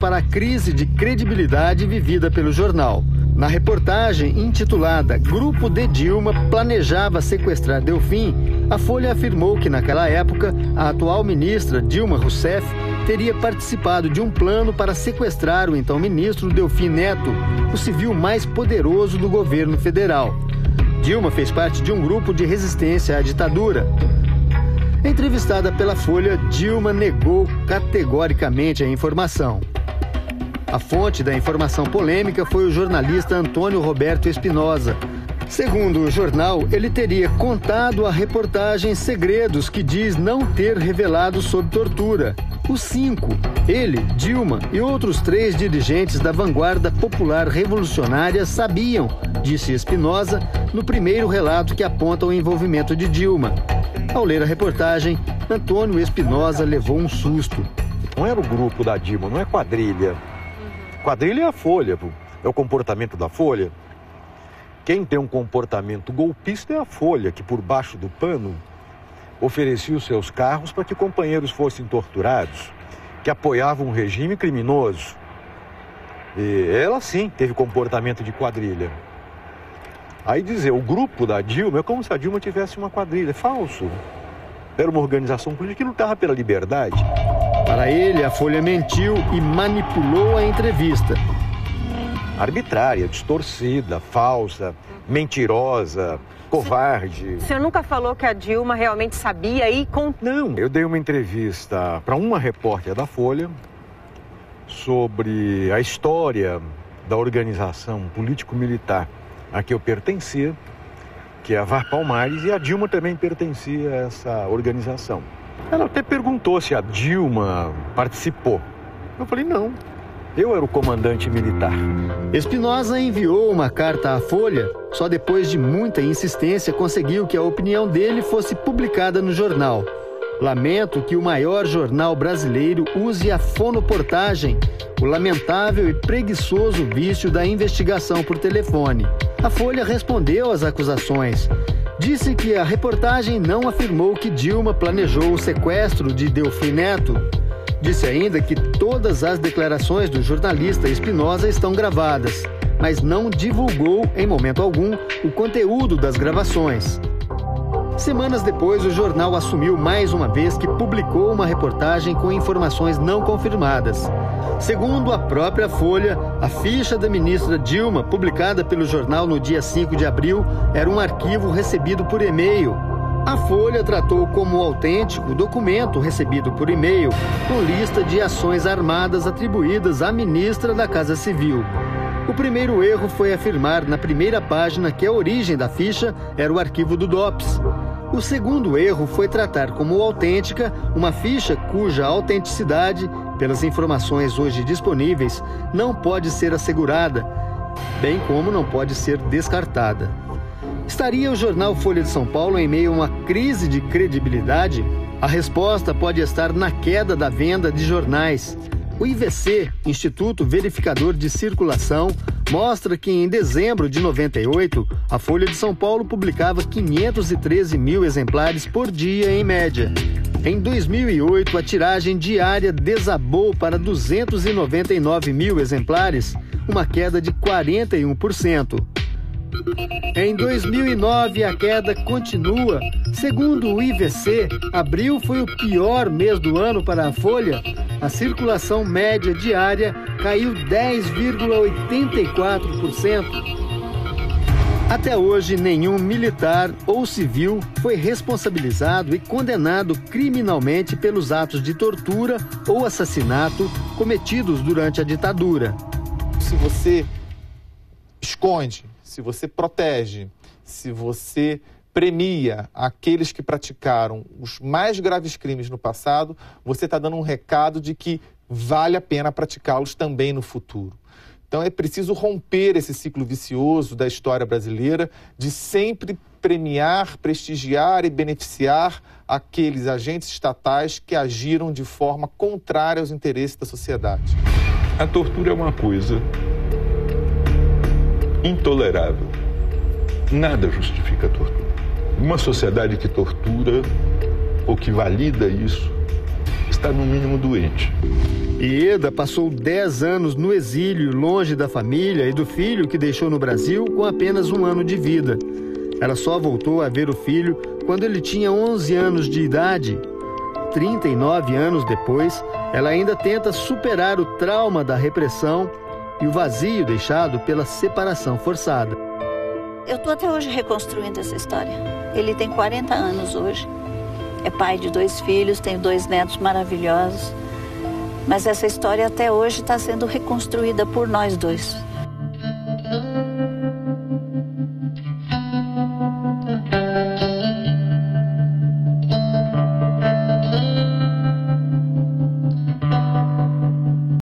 para a crise de credibilidade vivida pelo jornal. Na reportagem intitulada Grupo de Dilma planejava sequestrar Delfim, a Folha afirmou que naquela época a atual ministra Dilma Rousseff teria participado de um plano para sequestrar o então ministro Delfim Neto, o civil mais poderoso do governo federal. Dilma fez parte de um grupo de resistência à ditadura. Entrevistada pela Folha, Dilma negou categoricamente a informação. A fonte da informação polêmica foi o jornalista Antônio Roberto Espinosa. Segundo o jornal, ele teria contado à reportagem segredos que diz não ter revelado sob tortura. Os 5, ele, Dilma e outros 3 dirigentes da vanguarda popular revolucionária sabiam, disse Espinosa, no primeiro relato que aponta o envolvimento de Dilma. Ao ler a reportagem, Antônio Espinosa levou um susto. Não era o grupo da Dilma, não é quadrilha. Quadrilha é a Folha, é o comportamento da Folha. Quem tem um comportamento golpista é a Folha, que por baixo do pano oferecia os seus carros para que companheiros fossem torturados, que apoiava um regime criminoso. E ela sim teve comportamento de quadrilha. Aí dizer, o grupo da Dilma é como se a Dilma tivesse uma quadrilha. É falso. Era uma organização política que lutava pela liberdade. Para ele, a Folha mentiu e manipulou a entrevista. Arbitrária, distorcida, falsa, mentirosa, covarde. O senhor nunca falou que a Dilma realmente sabia e... Não, eu dei uma entrevista para uma repórter da Folha sobre a história da organização político-militar a que eu pertencia, que é a VAR Palmares, e a Dilma também pertencia a essa organização. Ela até perguntou se a Dilma participou. Eu falei, não, eu era o comandante militar. Espinosa enviou uma carta à Folha. Só depois de muita insistência conseguiu que a opinião dele fosse publicada no jornal. Lamento que o maior jornal brasileiro use a fonoportagem, o lamentável e preguiçoso vício da investigação por telefone. A Folha respondeu às acusações. Disse que a reportagem não afirmou que Dilma planejou o sequestro de Delfim Neto. Disse ainda que todas as declarações do jornalista Espinosa estão gravadas, mas não divulgou, em momento algum, o conteúdo das gravações. Semanas depois, o jornal assumiu mais uma vez que publicou uma reportagem com informações não confirmadas. Segundo a própria Folha, a ficha da ministra Dilma, publicada pelo jornal no dia 5 de abril, era um arquivo recebido por e-mail. A Folha tratou como autêntico o documento recebido por e-mail com lista de ações armadas atribuídas à ministra da Casa Civil. O primeiro erro foi afirmar na primeira página que a origem da ficha era o arquivo do DOPS. O segundo erro foi tratar como autêntica uma ficha cuja autenticidade, pelas informações hoje disponíveis, não pode ser assegurada, bem como não pode ser descartada. Estaria o jornal Folha de São Paulo em meio a uma crise de credibilidade? A resposta pode estar na queda da venda de jornais. O IVC, Instituto Verificador de Circulação, mostra que em dezembro de 98, a Folha de São Paulo publicava 513 mil exemplares por dia em média. Em 2008, a tiragem diária desabou para 299 mil exemplares, uma queda de 41%. Em 2009, a queda continua. Segundo o IVC, abril foi o pior mês do ano para a Folha. A circulação média diária caiu 10,84%. Até hoje, nenhum militar ou civil foi responsabilizado e condenado criminalmente pelos atos de tortura ou assassinato cometidos durante a ditadura. Se você esconde, se você protege, se você premia aqueles que praticaram os mais graves crimes no passado, você está dando um recado de que vale a pena praticá-los também no futuro. Então é preciso romper esse ciclo vicioso da história brasileira de sempre premiar, prestigiar e beneficiar aqueles agentes estatais que agiram de forma contrária aos interesses da sociedade. A tortura é uma coisa intolerável. Nada justifica a tortura. Uma sociedade que tortura ou que valida isso está no mínimo doente. Ieda passou 10 anos no exílio, longe da família e do filho que deixou no Brasil com apenas 1 ano de vida. Ela só voltou a ver o filho quando ele tinha 11 anos de idade. 39 anos depois, ela ainda tenta superar o trauma da repressão e o vazio deixado pela separação forçada. Eu estou até hoje reconstruindo essa história. Ele tem 40 anos hoje. É pai de 2 filhos, tem 2 netos maravilhosos. Mas essa história até hoje está sendo reconstruída por nós 2.